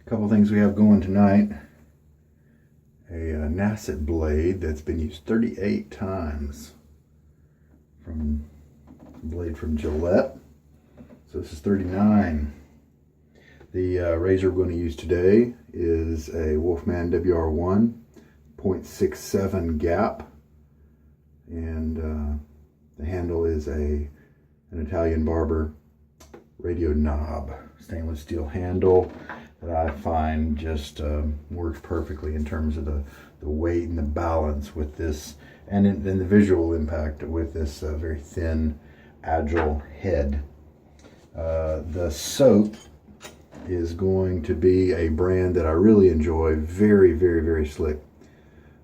couple things we have going tonight. A Nasset blade that's been used 38 times. From blade from Gillette. So this is 39. The razor we're going to use today is a Wolfman WR1 0.67 gap, and the handle is an Italian Barber radio knob, stainless steel handle that I find just works perfectly in terms of the weight and the balance with this, and the visual impact with this very thin, agile head. The soap is going to be a brand that I really enjoy, very, very, very slick,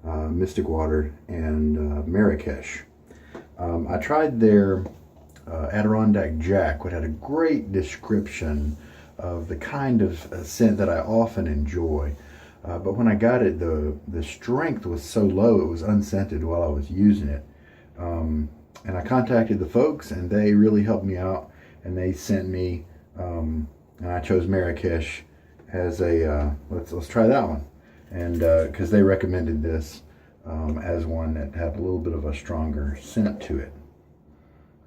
Mystic Water and Marrakesh. I tried their Adirondack Jack, which had a great description of the kind of scent that I often enjoy. But when I got it, the strength was so low, it was unscented while I was using it. And I contacted the folks, and they really helped me out, and they sent me, and I chose Marrakesh as a, let's try that one. And because they recommended this as one that had a little bit of a stronger scent to it.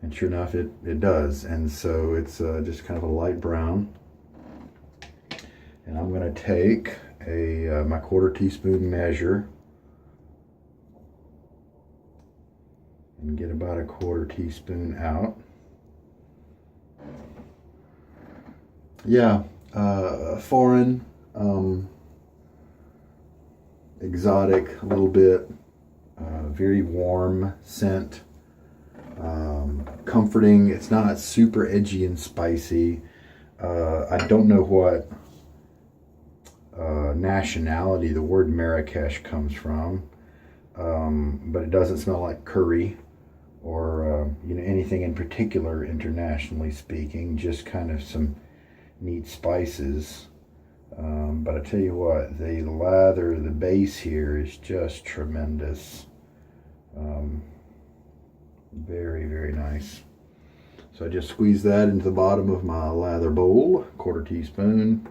And sure enough, it does. And so it's just kind of a light brown. And I'm going to take my 1/4 teaspoon measure and get about a 1/4 teaspoon out. Yeah, foreign, exotic a little bit, very warm scent, comforting. It's not super edgy and spicy. I don't know what nationality the word Marrakesh comes from, but it doesn't smell like curry or anything in particular internationally speaking, just kind of some neat spices. But I tell you what, the lather, the base here is just tremendous. Very, very nice. So I just squeeze that into the bottom of my lather bowl, 1/4 teaspoon.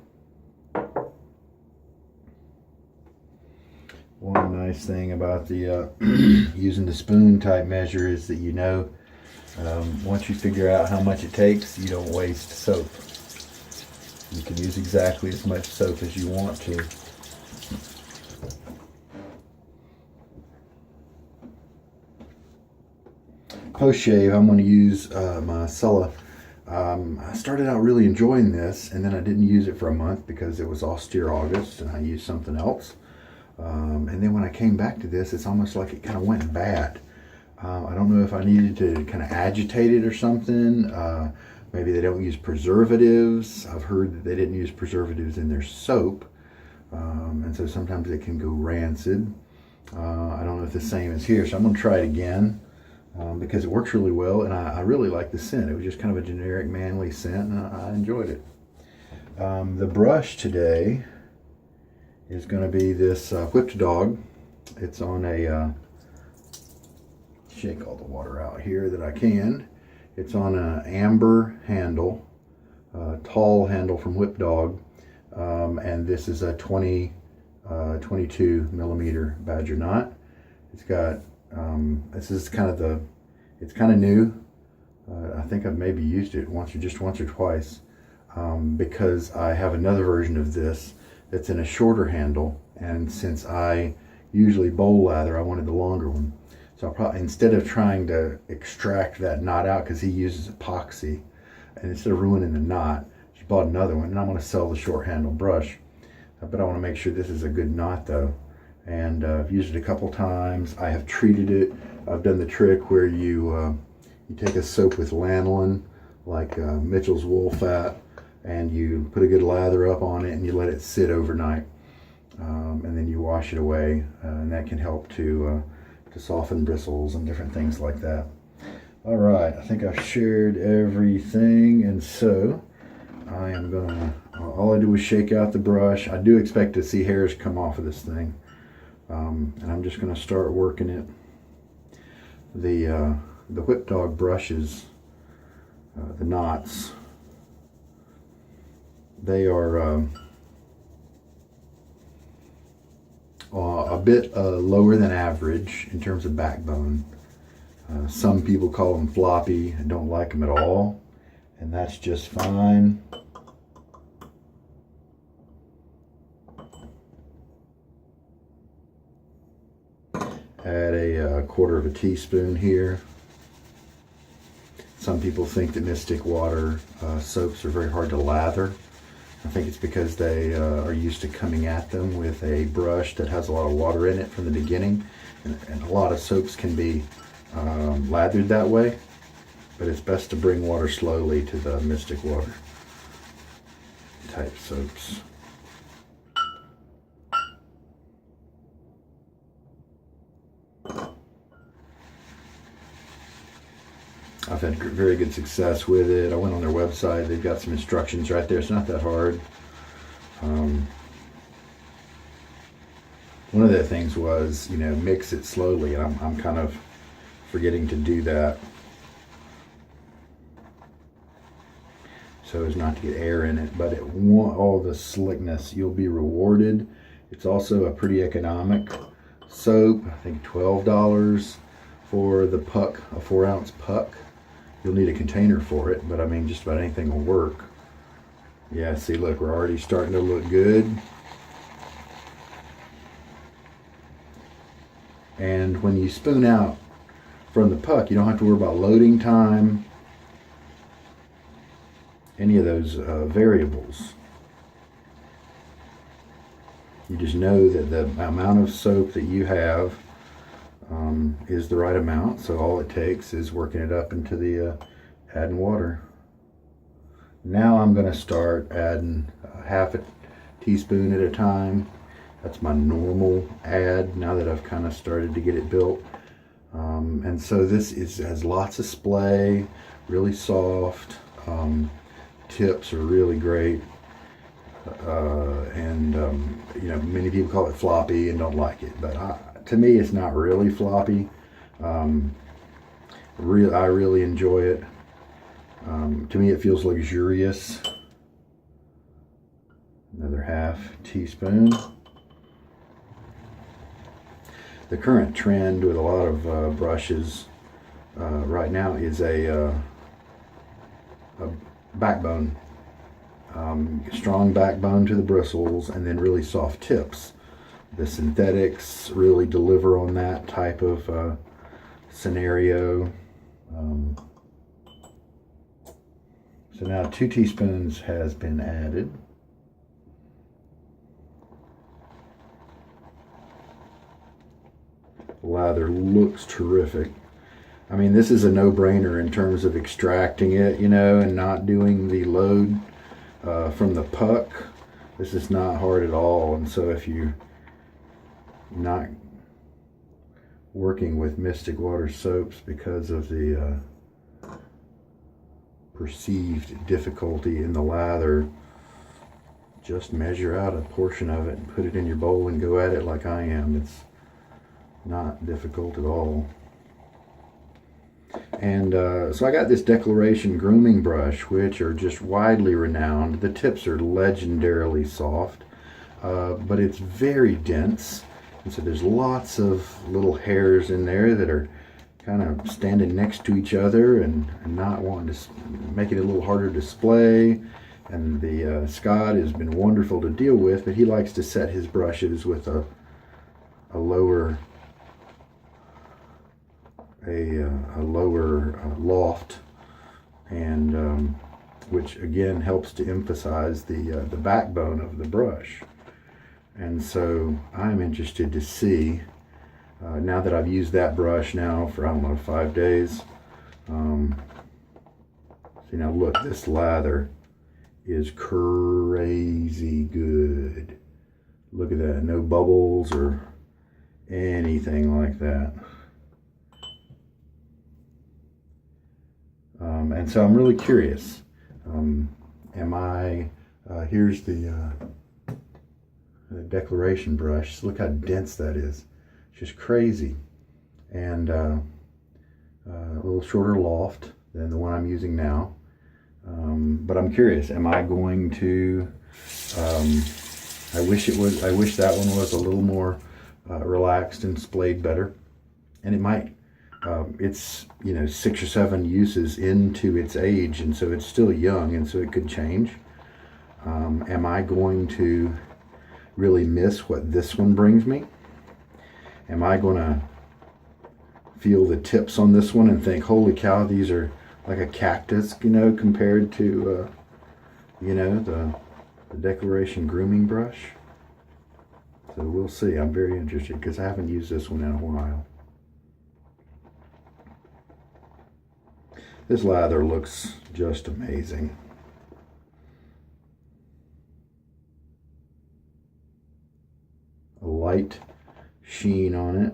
One nice thing about the using the spoon type measure is that once you figure out how much it takes, you don't waste soap. You can use exactly as much soap as you want to. Post shave, I'm going to use my Sella. I started out really enjoying this, and then I didn't use it for a month because it was austere August and I used something else. And then when I came back to this, it's almost like it kind of went bad. I don't know if I needed to kind of agitate it or something. Maybe they don't use preservatives. I've heard that they didn't use preservatives in their soap. And so sometimes it can go rancid. I don't know if the same is here, so I'm going to try it again because it works really well, and I really like the scent. It was just kind of a generic manly scent, and I enjoyed it. The brush today is going to be this Whipped Dog. It's on a, shake all the water out here that I can. It's on an amber handle, tall handle from Whipped Dog, and this is a 22 millimeter Badger knot. It's got, this is kind of it's kind of new. I think I've maybe used it once or twice, because I have another version of this that's in a shorter handle, and since I usually bowl lather, I wanted the longer one. So I'll probably, instead of trying to extract that knot out, because he uses epoxy, and instead of ruining the knot, just bought another one, and I'm going to sell the short handle brush. But I want to make sure this is a good knot though. And I've used it a couple times. I have treated it. I've done the trick where you take a soap with lanolin, like Mitchell's Wool Fat, and you put a good lather up on it and you let it sit overnight. And then you wash it away, and that can help to soften bristles and different things like that. All right, I think I've shared everything, and so I am gonna, all I do is shake out the brush. I do expect to see hairs come off of this thing, and I'm just gonna start working it. The Whipped Dog brushes, the knots, they are a bit lower than average in terms of backbone. Some people call them floppy and don't like them at all, and that's just fine. Add a quarter of a teaspoon here. Some people think that Mystic Water soaps are very hard to lather. I think it's because they are used to coming at them with a brush that has a lot of water in it from the beginning. And a lot of soaps can be lathered that way, but it's best to bring water slowly to the Mystic Water type soaps. I've had very good success with it. I went on their website. They've got some instructions right there. It's not that hard. One of the things was, mix it slowly, and I'm kind of forgetting to do that so as not to get air in it, but it won't all the slickness. You'll be rewarded. It's also a pretty economic soap. I think $12 for the puck, a 4-ounce puck. You'll need a container for it, but I mean, just about anything will work. Yeah, see, look, we're already starting to look good. And when you spoon out from the puck, you don't have to worry about loading time, any of those variables. You just know that the amount of soap that you have is the right amount, so all it takes is working it up into the adding water. Now I'm going to start adding half a teaspoon at a time. That's my normal add now that I've kind of started to get it built. And so this has lots of splay, really soft. Tips are really great. Many people call it floppy and don't like it, but to me it's not really floppy. I really enjoy it. To me it feels luxurious. Another half teaspoon. The current trend with a lot of brushes right now is a backbone. Strong backbone to the bristles and then really soft tips. The synthetics really deliver on that type of scenario. So now 2 teaspoons has been added. The lather looks terrific. I mean, this is a no-brainer in terms of extracting it, and not doing the load from the puck. This is not hard at all, and so if you're not working with Mystic Water soaps because of the perceived difficulty in the lather, just measure out a portion of it and put it in your bowl and go at it like I am. It's not difficult at all. And so I got this Declaration grooming brush, which are just widely renowned. The tips are legendarily soft, but it's very dense. And so there's lots of little hairs in there that are kind of standing next to each other and not wanting to make it a little harder to display. And the Scott has been wonderful to deal with, but he likes to set his brushes with a lower loft, and which again helps to emphasize the backbone of the brush. And so I'm interested to see, now that I've used that brush now for, 5 days. See, now look, this lather is crazy good. Look at that, no bubbles or anything like that. And so I'm really curious. Here's the Declaration brush. Look how dense that is. It's just crazy. And a little shorter loft than the one I'm using now. But I'm curious, am I going to, I wish that one was a little more relaxed and splayed better. And it might. It's 6 or 7 uses into its age, and so it's still young, and so it could change. Am I going to really miss what this one brings me? Am I going to feel the tips on this one and think, holy cow, these are like a cactus, compared to, the Declaration grooming brush? So we'll see. I'm very interested because I haven't used this one in a while. This lather looks just amazing. A light sheen on it.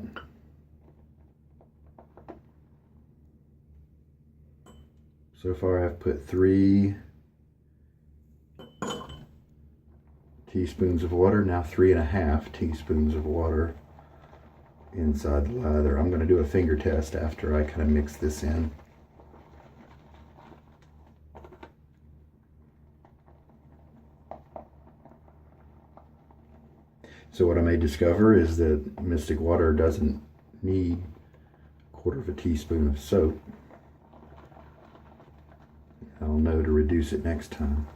So far I've put 3 teaspoons of water, now 3.5 teaspoons of water inside the lather. I'm going to do a finger test after I kind of mix this in. So what I may discover is that Mystic Water doesn't need 1/4 teaspoon of soap. I'll know to reduce it next time.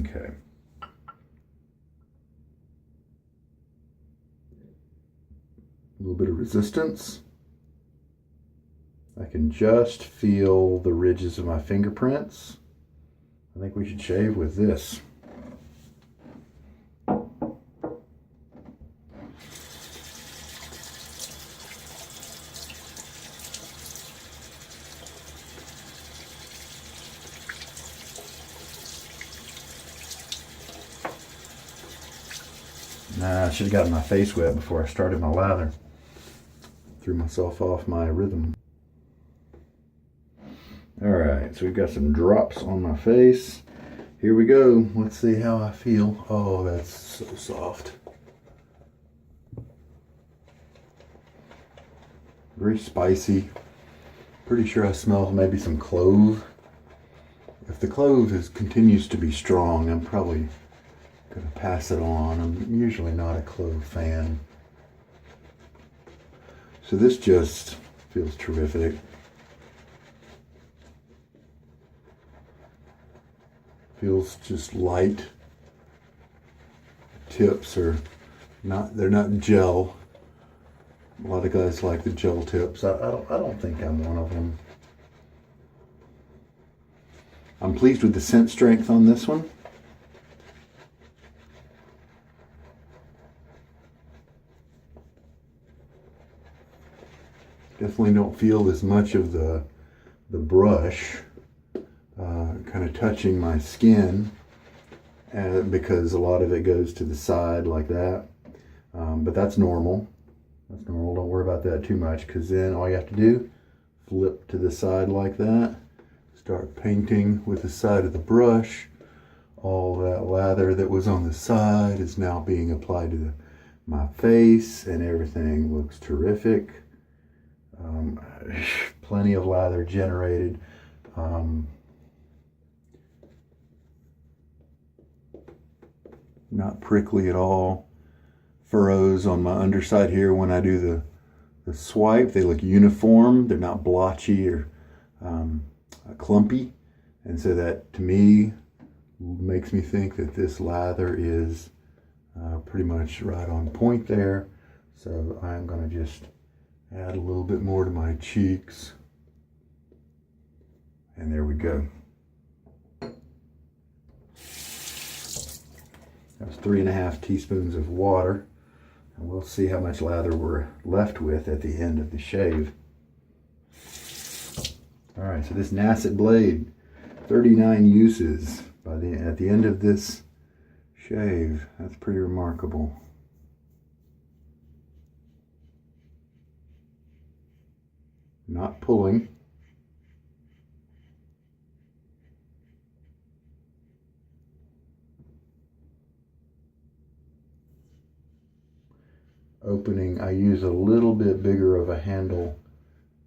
Okay. A little bit of resistance. I can just feel the ridges of my fingerprints. I think we should shave with this. Nah, I should have gotten my face wet before I started my lather. Threw myself off my rhythm. Alright, so we've got some drops on my face. Here we go. Let's see how I feel. Oh, that's so soft. Very spicy. Pretty sure I smell maybe some clove. If the clove continues to be strong, I'm probably going to pass it on. I'm usually not a clove fan. So this just feels terrific. Feels just light. Tips are they're not gel. A lot of guys like the gel tips. I don't think I'm one of them. I'm pleased with the scent strength on this one. Definitely don't feel as much of the brush kind of touching my skin because a lot of it goes to the side like that. But that's normal. That's normal. Don't worry about that too much, because then all you have to do, flip to the side like that, start painting with the side of the brush. All that lather that was on the side is now being applied to my face, and everything looks terrific. Plenty of lather generated. Not prickly at all. Furrows on my underside here when I do the swipe, they look uniform. They're not blotchy or clumpy. And so that, to me, makes me think that this lather is pretty much right on point there. So I'm going to just add a little bit more to my cheeks. And there we go. That was 3.5 teaspoons of water. And we'll see how much lather we're left with at the end of the shave. All right, so this Nasset blade, 39 uses at the end of this shave. That's pretty remarkable. Not pulling. Opening, I use a little bit bigger of a handle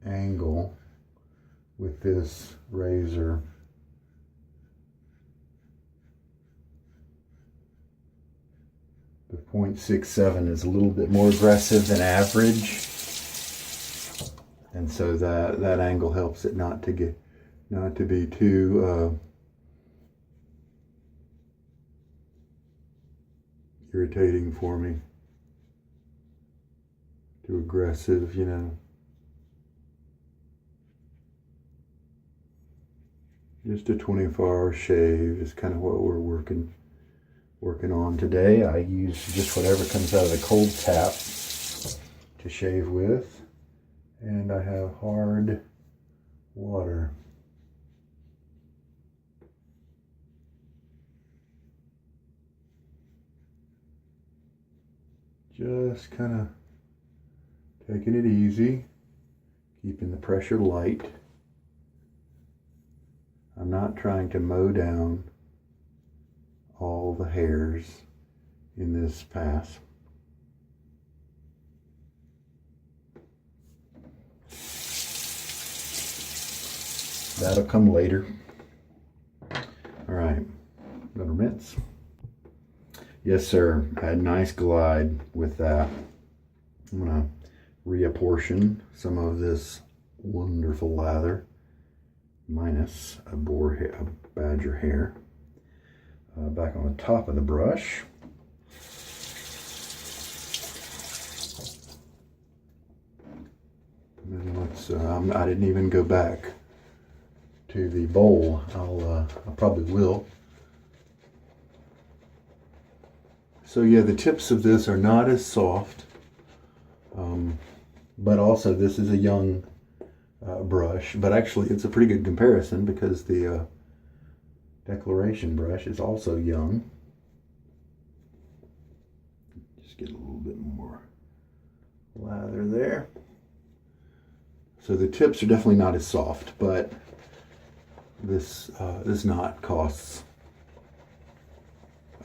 angle with this razor. The 0.67 is a little bit more aggressive than average, and so that angle helps it not to be too irritating for me, too aggressive, you know. Just a 24-hour shave is kind of what we're working on today. I use just whatever comes out of the cold tap to shave with, and I have hard water. Just kind of taking it easy, keeping the pressure light. I'm not trying to mow down all the hairs in this pass. That'll come later. All right, I'm gonna rinse. Yes, sir, I had a nice glide with that. I'm gonna reapportion some of this wonderful lather, minus a badger hair, back on the top of the brush. And then let's, I didn't even go back to the bowl. I probably will. So yeah, the tips of this are not as soft, but also this is a young brush, but actually it's a pretty good comparison because the Declaration brush is also young. Just get a little bit more lather there. So the tips are definitely not as soft, but this knot costs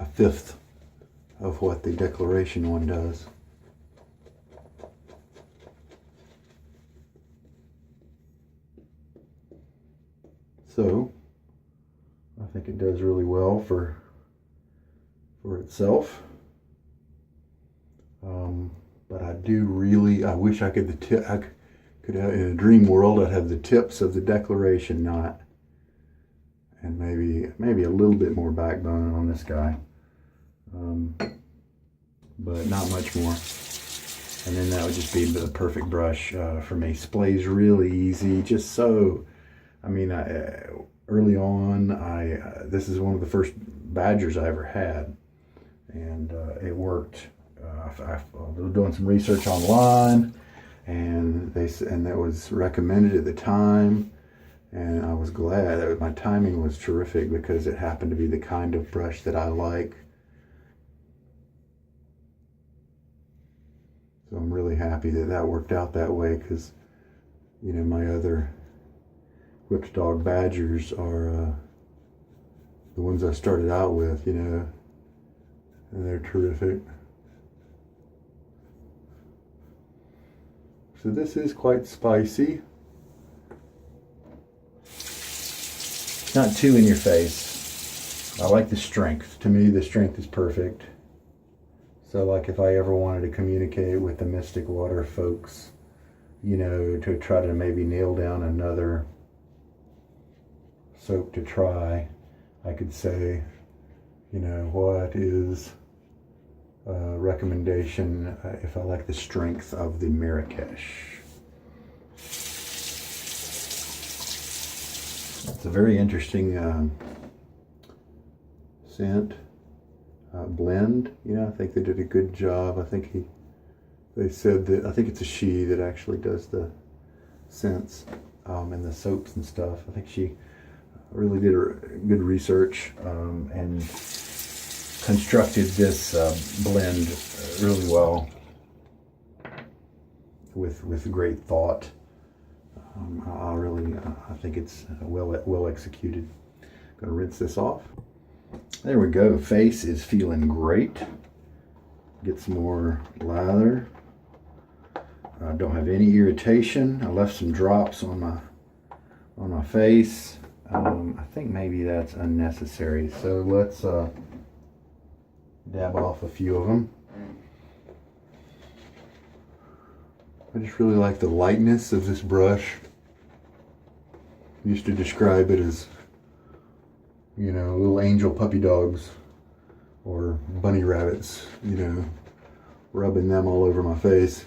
a fifth of what the Declaration one does. So I think it does really well for itself. But I wish I could in a dream world I'd have the tips of the Declaration knot and maybe a little bit more backbone on this guy. But not much more. And then that would just be the perfect brush for me. Splays really easy, just so, I mean, early on, this is one of the first Badgers I ever had, and it worked. I was doing some research online, and that was recommended at the time, and I was glad. My timing was terrific because it happened to be the kind of brush that I like. So I'm really happy that worked out that way, because, you know, my other Whipped Dog Badgers are the ones I started out with, you know, and they're terrific. So this is quite spicy. It's not too in your face. I like the strength. To me, the strength is perfect. So like if I ever wanted to communicate with the Mystic Water folks, you know, to try to maybe nail down another soap to try, I could say, you know, what is a recommendation if I like the strength of the Marrakesh. It's a very interesting scent. Blend, you know, I think they did a good job. I think they said that, I think it's a she that actually does the scents and the soaps and stuff. I think she really did good research and constructed this blend really well with great thought. I think it's well executed. Gonna rinse this off. There we go. Face is feeling great. Get some more lather. I don't have any irritation. I left some drops on on my face. I think maybe that's unnecessary. So let's dab off a few of them. I just really like the lightness of this brush. I used to describe it as, you know, little angel puppy dogs or bunny rabbits, you know, rubbing them all over my face.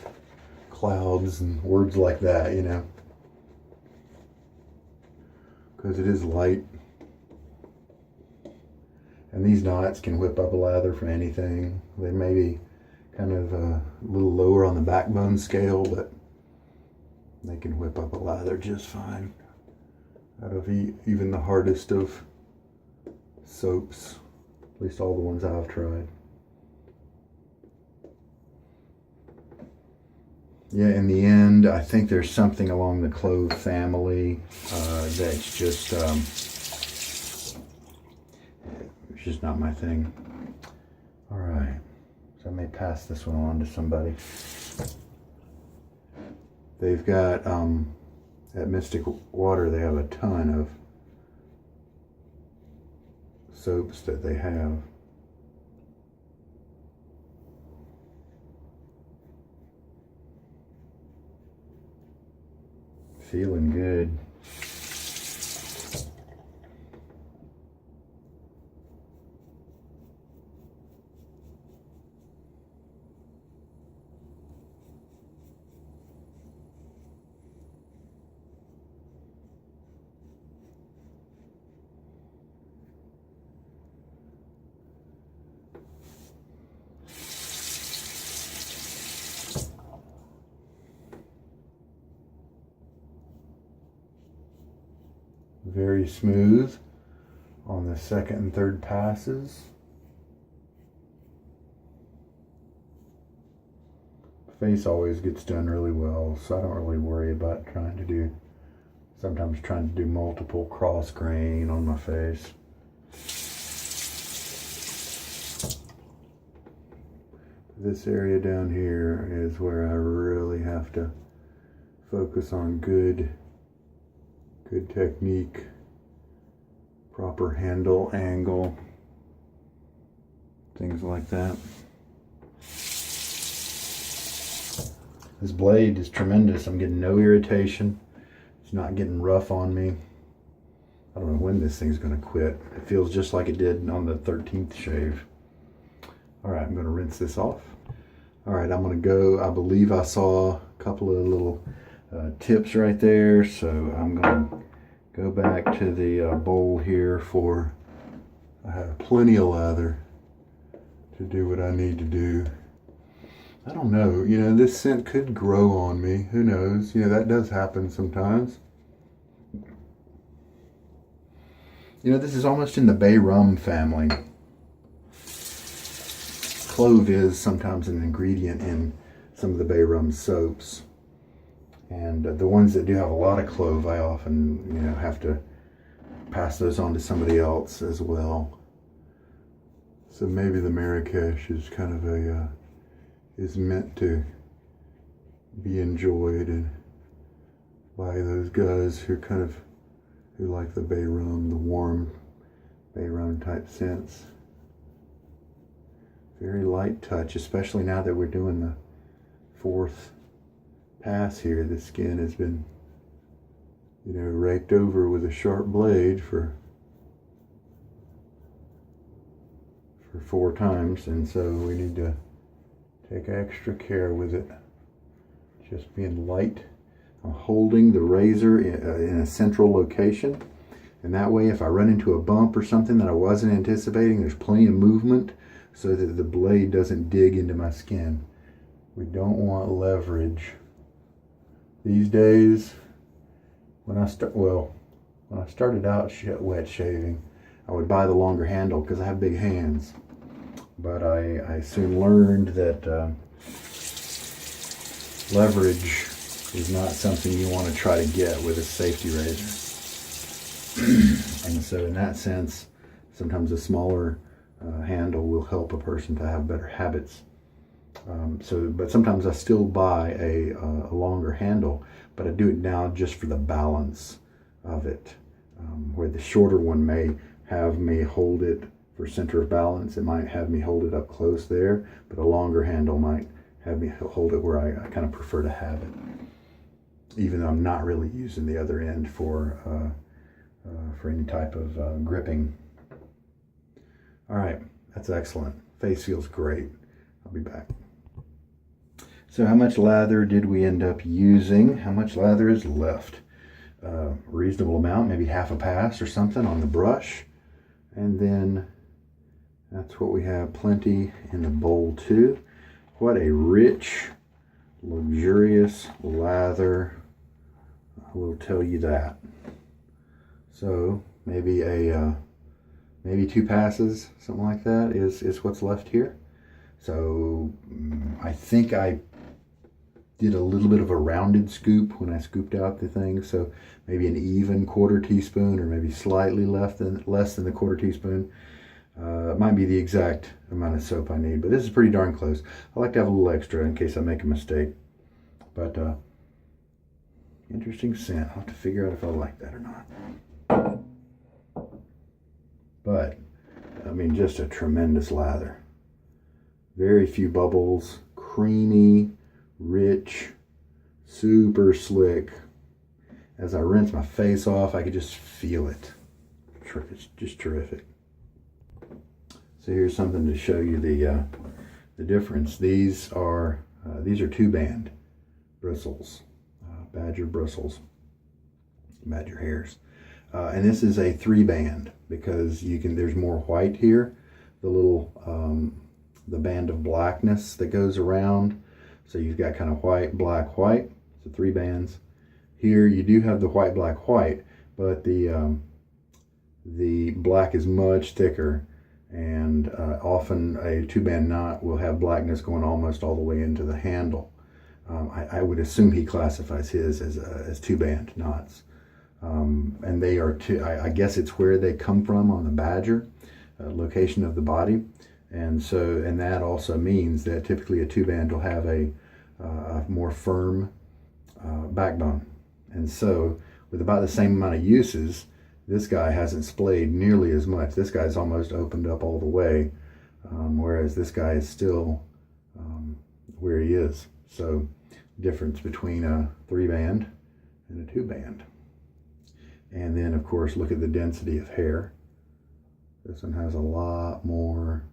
Clouds and words like that, you know, because it is light. And these knots can whip up a lather for anything. They may be kind of a little lower on the backbone scale, but they can whip up a lather just fine out of even the hardest of soaps, at least all the ones I've tried. Yeah, in the end, I think there's something along the clove family that's just it's just not my thing. All right, so I may pass this one on to somebody. They've got at Mystic Water, they have a ton of soaps that they have. Feeling good. Very smooth on the second and third passes. Face always gets done really well, so I don't really worry about sometimes trying to do multiple cross grain on my face. This area down here is where I really have to focus on good technique, proper handle angle, things like that. This blade is tremendous. I'm getting no irritation. It's not getting rough on me. I don't know when this thing's going to quit. It feels just like it did on the 13th shave. All right, I'm going to rinse this off. All right, I'm going to go. I believe I saw a couple of little tips right there, so I'm going to go back to the bowl here for I have plenty of lather to do what I need to do. I don't know, you know, this scent could grow on me. Who knows? You know, that does happen sometimes. You know, this is almost in the bay rum family. Clove is sometimes an ingredient in some of the bay rum soaps. And the ones that do have a lot of clove, I often, you know, have to pass those on to somebody else as well. So maybe the Marrakesh is kind of is meant to be enjoyed and by those guys who like the bay rum, the warm bay rum type scents. Very light touch, especially now that we're doing the fourth pass here. The skin has been, you know, raked over with a sharp blade for 4 times, and so we need to take extra care with it. Just being light. I'm holding the razor in a central location, and that way if I run into a bump or something that I wasn't anticipating, there's plenty of movement so that the blade doesn't dig into my skin. We don't want leverage. These days, when I started out wet shaving, I would buy the longer handle because I have big hands. But I soon learned that leverage is not something you want to try to get with a safety razor. And so in that sense, sometimes a smaller handle will help a person to have better habits. But sometimes I still buy a longer handle, but I do it now just for the balance of it. Where the shorter one may have me hold it for center of balance, it might have me hold it up close there, but a longer handle might have me hold it where I kind of prefer to have it, even though I'm not really using the other end for any type of gripping. All right, that's excellent. Face feels great. I'll be back. So how much lather did we end up using? How much lather is left? Reasonable amount, maybe half a pass or something on the brush. And then that's what we have, plenty in the bowl too. What a rich, luxurious lather, I will tell you that. So maybe maybe 2 passes, something like that is what's left here. So I think I did a little bit of a rounded scoop when I scooped out the thing, so maybe an even 1/4 teaspoon, or maybe slightly less than the 1/4 teaspoon. It might be the exact amount of soap I need, but this is pretty darn close. I like to have a little extra in case I make a mistake. But interesting scent. I'll have to figure out if I like that or not. But I mean, just a tremendous lather. Very few bubbles, creamy, rich, super slick. As I rinse my face off, I could just feel it. It's just terrific. So here's something to show you the difference. These are 2-band bristles, badger bristles, badger hairs, and this is a 3-band because there's more white here. The little the band of blackness that goes around. So you've got kind of white, black, white. So 3 bands. Here you do have the white, black, white, but the black is much thicker, and often a 2-band knot will have blackness going almost all the way into the handle. I would assume he classifies his as 2-band knots, and they are I guess it's where they come from on the badger, location of the body. And that also means that typically a 2-band will have a more firm backbone. And so with about the same amount of uses, this guy hasn't splayed nearly as much. This guy's almost opened up all the way, whereas this guy is still where he is. So difference between a 3-band and a 2-band. And then of course, look at the density of hair. This one has a lot more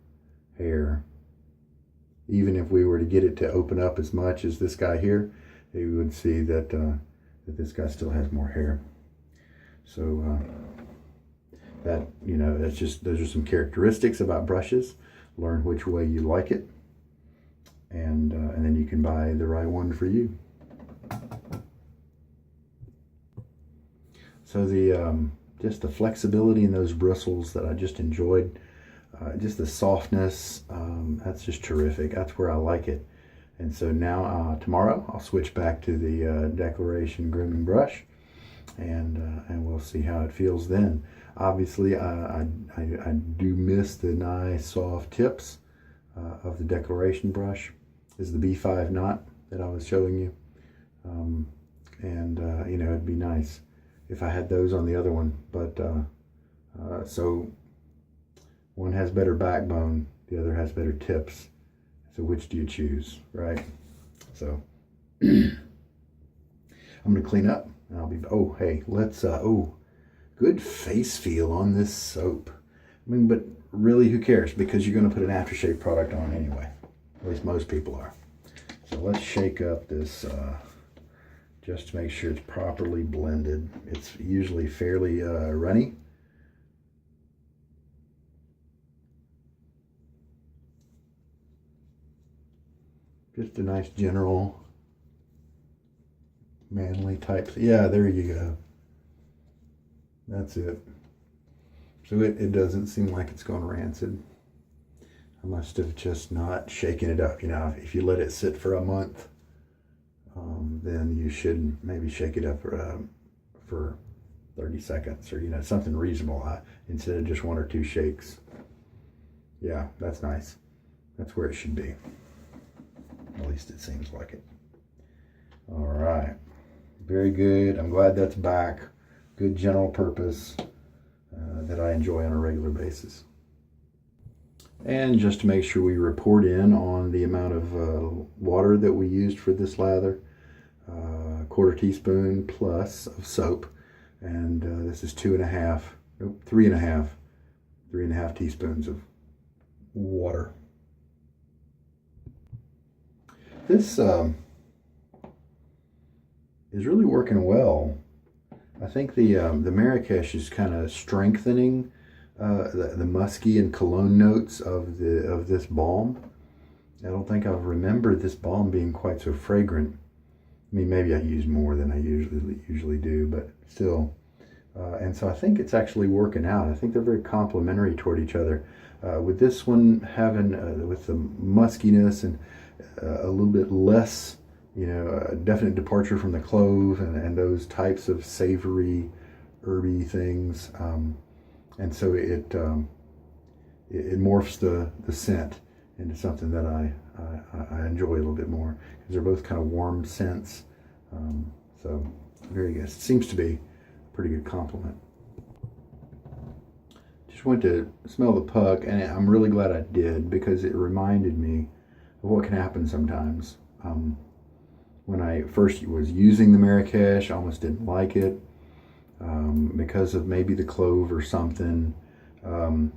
hair. Even if we were to get it to open up as much as this guy here, you would see that that this guy still has more hair. So that, that's just, those are some characteristics about brushes. Learn which way you like it, and then you can buy the right one for you. So just the flexibility in those bristles that I just enjoyed. Just the softness, that's just terrific. That's where I like it. And so now tomorrow I'll switch back to the Declaration grooming brush, and we'll see how it feels then. Obviously, I do miss the nice soft tips of the Declaration brush. This is the B5 knot that I was showing you, it'd be nice if I had those on the other one, but so one has better backbone, the other has better tips. So which do you choose, right? So I'm gonna clean up and I'll be, oh, hey, let's, good face feel on this soap. I mean, but really who cares? Because you're gonna put an aftershave product on anyway. At least most people are. So let's shake up this, just to make sure it's properly blended. It's usually fairly runny. Just a nice general manly type. Yeah, there you go. That's it. So it doesn't seem like it's gone rancid. I must have just not shaken it up. If you let it sit for a month, then you should maybe shake it up for 30 seconds or, something reasonable instead of just 1 or 2 shakes. Yeah, that's nice. That's where it should be. At least it seems like it. All right. Very good. I'm glad that's back. good general purpose that I enjoy on a regular basis. And just to make sure we report in on the amount of water that we used for this lather, a quarter teaspoon plus of soap, and this is 3.5 teaspoons of water. This is really working well. I think the Marrakesh is kind of strengthening the musky and cologne notes of this balm. I don't think I've remembered this balm being quite so fragrant. I mean, maybe I use more than I usually do, but still. And so I think it's actually working out. I think they're very complementary toward each other. With this one having with the muskiness and a little bit less, a definite departure from the clove and those types of savory, herby things. And so it morphs the scent into something that I enjoy a little bit more, because they're both kind of warm scents. So very good. It seems to be a pretty good compliment. Just went to smell the puck, and I'm really glad I did, because it reminded me of what can happen sometimes. When I first was using the Marrakesh, I almost didn't like it. Because of maybe the clove or something. Then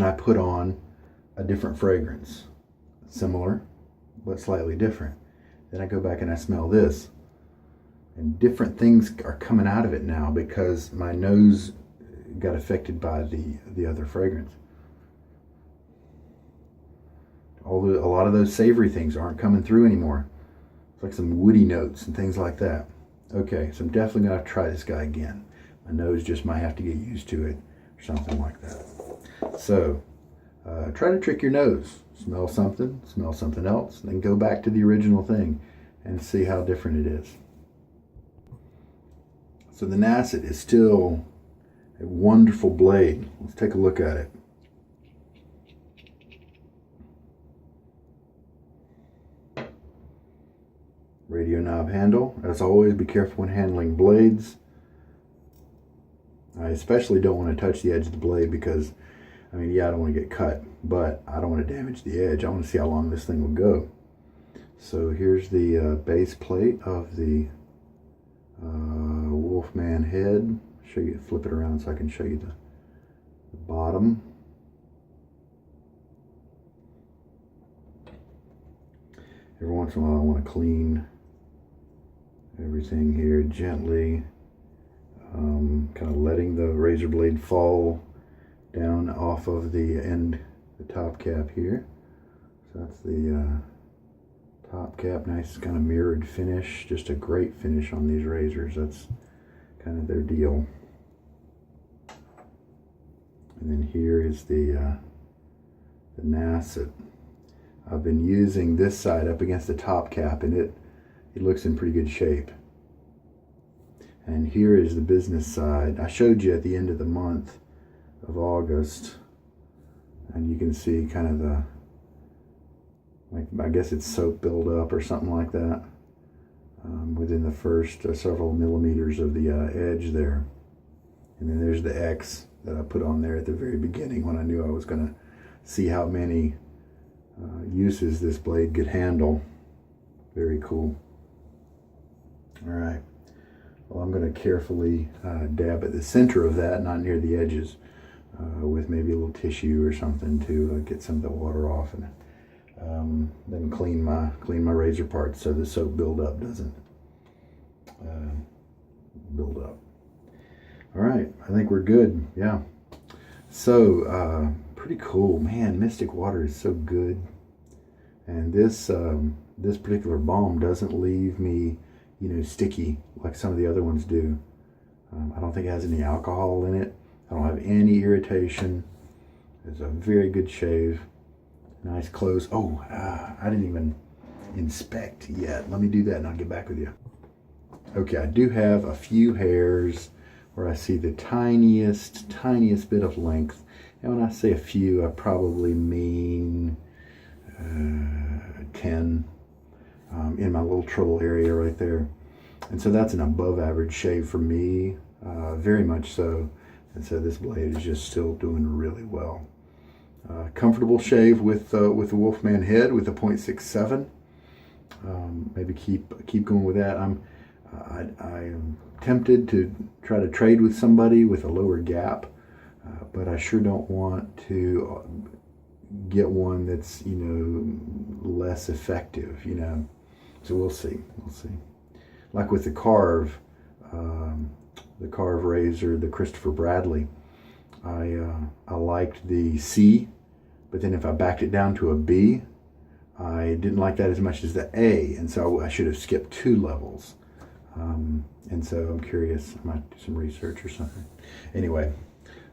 I put on a different fragrance, similar but slightly different. Then I go back and I smell this, and different things are coming out of it now because my nose got affected by the other fragrance. A lot of those savory things aren't coming through anymore. It's like some woody notes and things like that. Okay, so I'm definitely going to have to try this guy again. My nose just might have to get used to it or something like that. So, try to trick your nose. Smell something else, then go back to the original thing and see how different it is. So the Nasset is still a wonderful blade. Let's take a look at it. Radio knob handle. As always, be careful when handling blades. I especially don't want to touch the edge of the blade because, I don't want to get cut, but I don't want to damage the edge. I want to see how long this thing will go. So here's the base plate of the Wolfman head. Show you, flip it around so I can show you the bottom. Every once in a while I want to clean everything here gently, kind of letting the razor blade fall down off of the end, the top cap here. So that's the top cap, nice kind of mirrored finish, just a great finish on these razors. That's kind of their deal. And then here is the Nasset. I've been using this side up against the top cap, and it looks in pretty good shape. And here is the business side. I showed you at the end of the month of August, and you can see kind of the, I guess it's soap buildup or something like that within the first several millimeters of the edge there. And then there's the X that I put on there at the very beginning when I knew I was going to see how many uses this blade could handle. Very cool. All right. Well, I'm going to carefully dab at the center of that, not near the edges, with maybe a little tissue or something to get some of the water off, and then clean my razor parts so the soap buildup doesn't build up. All right, I think we're good. Yeah. So pretty cool, man. Mystic water is so good, and this this particular balm doesn't leave me, sticky like some of the other ones do. I don't think it has any alcohol in it. I don't have any irritation. It's a very good shave. Nice close. Oh, I didn't even inspect yet. Let me do that and I'll get back with you. Okay, I do have a few hairs where I see the tiniest bit of length. And when I say a few, I probably mean 10 in my little trouble area right there. And so that's an above average shave for me, very much so. And so this blade is just still doing really well. Comfortable shave with the Wolfman head with a 0.67. Maybe keep going with that. I am tempted to try to trade with somebody with a lower gap, but I sure don't want to get one that's, you know, less effective, you know. So we'll see. Like with the Carve razor, the Christopher Bradley, I liked the C, but then if I backed it down to a B, I didn't like that as much as the A, and so I should have skipped 2 levels. And so I'm curious, I might do some research or something. Anyway,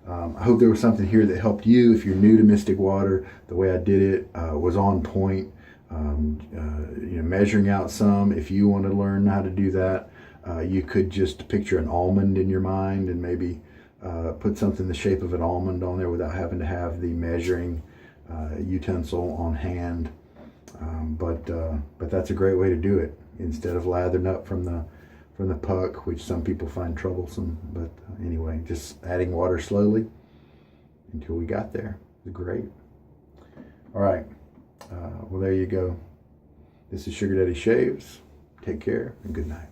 I hope there was something here that helped you. If you're new to Mystic Water, the way I did it was on point. You know, measuring out some. If you want to learn how to do that, you could just picture an almond in your mind and maybe put something the shape of an almond on there without having to have the measuring utensil on hand. But that's a great way to do it instead of lathering up from the puck, which some people find troublesome. But anyway, just adding water slowly until we got there. It was great. All right. Well, there you go. This is Sugar Daddy Shaves. Take care and good night.